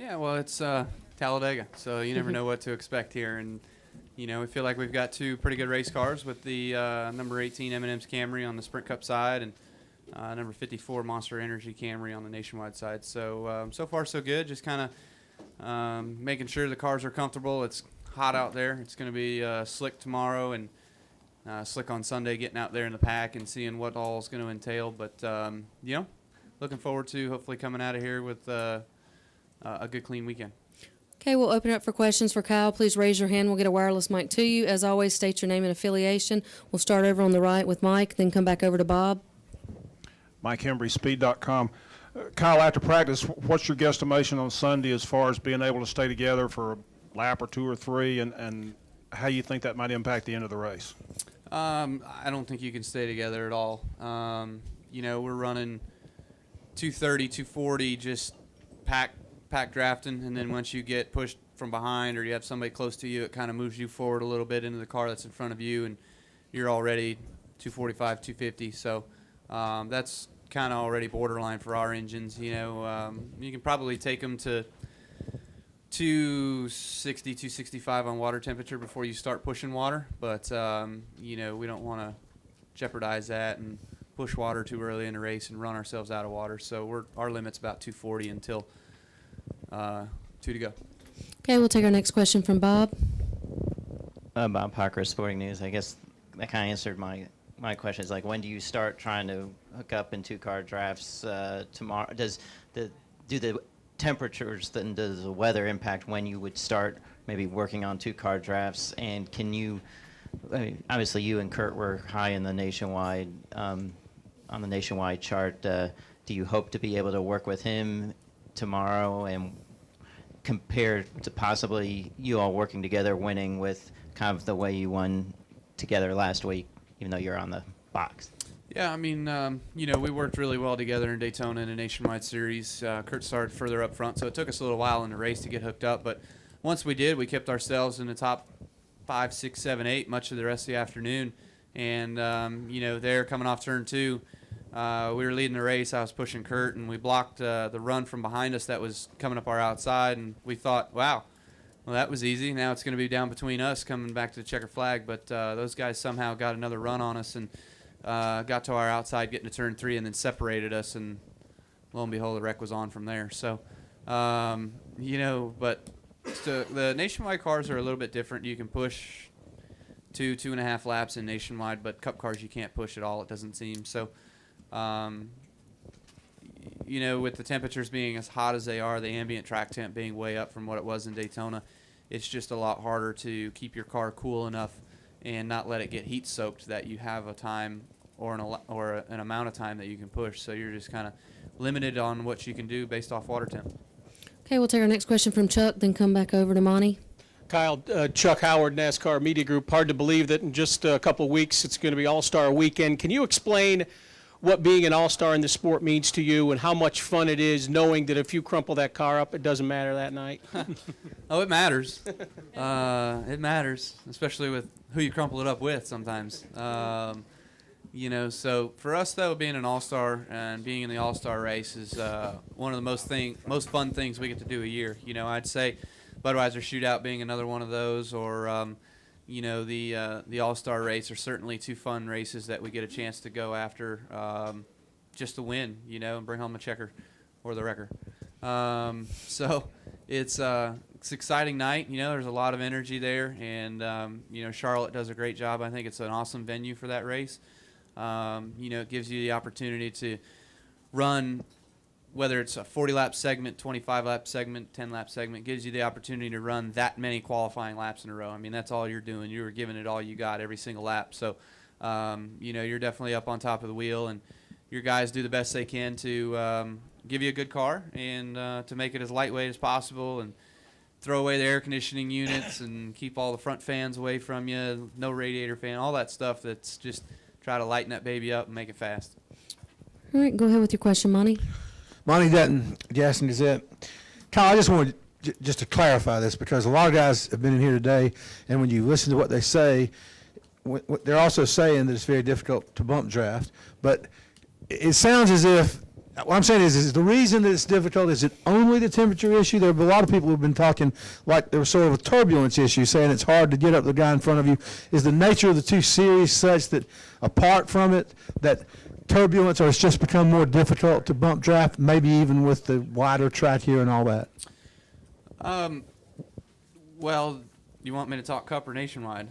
Yeah, well, it's Talladega, so you never know what to expect here. And, we feel like we've got two pretty good race cars with the number 18 M&M's Camry on the Sprint Cup side and number 54 Monster Energy Camry on the Nationwide side. So, so far so good, just kind of making sure the cars are comfortable. It's hot out there. It's going to be slick tomorrow and slick on Sunday, getting out there in the pack and seeing what all is going to entail. But, looking forward to hopefully coming out of here with a good, clean weekend. Okay, we'll open it up for questions for Kyle. Please raise your hand. We'll get a wireless mic to you. As always, state your name and affiliation. We'll start over on the right with Mike, then come back over to Bob. Mike Hembry, Speed.com. Kyle, after practice, what's your guesstimation on Sunday as far as being able to stay together for a lap or two or three, and how you think that might impact the end of the race? I don't think you can stay together at all. We're running 230, 240, just pack drafting, and then once you get pushed from behind or you have somebody close to you, it kind of moves you forward a little bit into the car that's in front of you, and you're already 245, 250. So that's kind of already borderline for our engines. You can probably take them to 260, 265 on water temperature before you start pushing water, but we don't want to jeopardize that and push water too early in the race and run ourselves out of water. So our limit's about 240 until 2 to go. Okay, we'll take our next question from Bob. Bob Parker, Sporting News. I guess that kind of answered my question. Is like, when do you start trying to hook up in two-car drafts tomorrow? Do the temperatures and does the weather impact when you would start maybe working on two-car drafts? And can you, obviously you and Kurt were high in the nationwide on the nationwide chart. Do you hope to be able to work with him tomorrow and compare to possibly you all working together, winning with kind of the way you won together last week, even though you're on the box? Yeah, we worked really well together in Daytona in a nationwide series. Kurt started further up front, so it took us a little while in the race to get hooked up. But once we did, we kept ourselves in the top 5, 6, 7, 8 much of the rest of the afternoon. And, there coming off turn 2, we were leading the race. I was pushing Kurt, and we blocked the run from behind us that was coming up our outside. And we thought, wow, well, that was easy. Now it's going to be down between us coming back to the checker flag. But those guys somehow got another run on us and got to our outside, getting to turn 3, and then separated us. And lo and behold, the wreck was on from there. So, but the nationwide cars are a little bit different. You can push 2.5 laps in nationwide, but Cup cars you can't push at all, it doesn't seem. So, with the temperatures being as hot as they are, the ambient track temp being way up from what it was in Daytona, it's just a lot harder to keep your car cool enough and not let it get heat soaked that you have a time or an amount of time that you can push. So you're just kind of limited on what you can do based off water temp. Okay, we'll take our next question from Chuck, then come back over to Monty. Kyle, Chuck Howard, NASCAR Media Group. Hard to believe that in just a couple of weeks it's going to be All-Star Weekend. Can you explain what being an All-Star in the sport means to you and how much fun it is knowing that if you crumple that car up, it doesn't matter that night? Oh, it matters. It matters, especially with who you crumple it up with sometimes. So for us, though, being an All-Star and being in the All-Star race is one of the most fun things we get to do a year. I'd say Budweiser Shootout being another one of those, or the All-Star race are certainly two fun races that we get a chance to go after just to win, and bring home a checker or the wrecker. So it's an exciting night. There's a lot of energy there, and Charlotte does a great job. I think it's an awesome venue for that race. It gives you the opportunity to run, whether it's a 40-lap segment, 25-lap segment, 10-lap segment, gives you the opportunity to run that many qualifying laps in a row. That's all you're doing. You're giving it all you got every single lap. So, you're definitely up on top of the wheel, and your guys do the best they can to give you a good car and to make it as lightweight as possible and throw away the air conditioning units and keep all the front fans away from you, no radiator fan, all that stuff that's just try to lighten that baby up and make it fast. All right, go ahead with your question, Monty. Monty Dutton, Jackson Gazette. Kyle, I just wanted just to clarify this because a lot of guys have been in here today, and when you listen to what they say, they're also saying that it's very difficult to bump draft. But it sounds as if What I'm saying is the reason that it's difficult, is it only the temperature issue? There have been a lot of people who've been talking like there was sort of a turbulence issue, saying it's hard to get up the guy in front of you. Is the nature of the two series such that apart from it, that turbulence, or it's just become more difficult to bump draft, maybe even with the wider track here and all that? Well, you want me to talk Cup or Nationwide?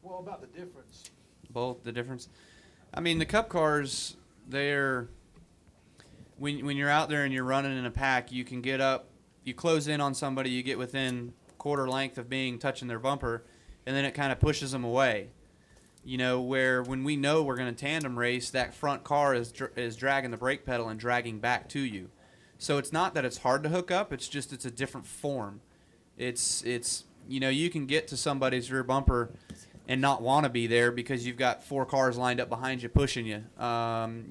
Well, about the difference. Both, the difference. I mean, the Cup cars, they're when you're out there and you're running in a pack, you can get up, you close in on somebody, you get within quarter length of being touching their bumper, and then it kind of pushes them away. You know, where when we know we're going to tandem race, that front car is dragging the brake pedal and dragging back to you. So it's not that it's hard to hook up, it's just it's a different form. It's you know, you can get to somebody's rear bumper and not want to be there because you've got 4 cars lined up behind you pushing you.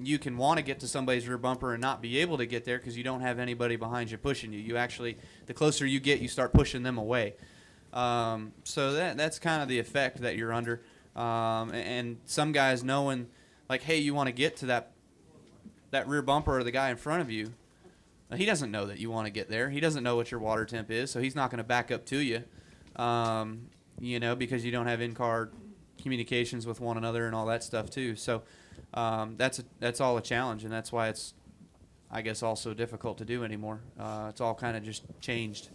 You can want to get to somebody's rear bumper and not be able to get there because you don't have anybody behind you pushing you. You actually, the closer you get, you start pushing them away. So that's kind of the effect that you're under. And some guys knowing, like, hey, you want to get to that rear bumper or the guy in front of you. He doesn't know that you want to get there. He doesn't know what your water temp is, so he's not going to back up to you. You know, because you don't have in-car communications with one another and all that stuff too. So that's all a challenge, and that's why it's, I guess, also difficult to do anymore. It's all kind of just changed.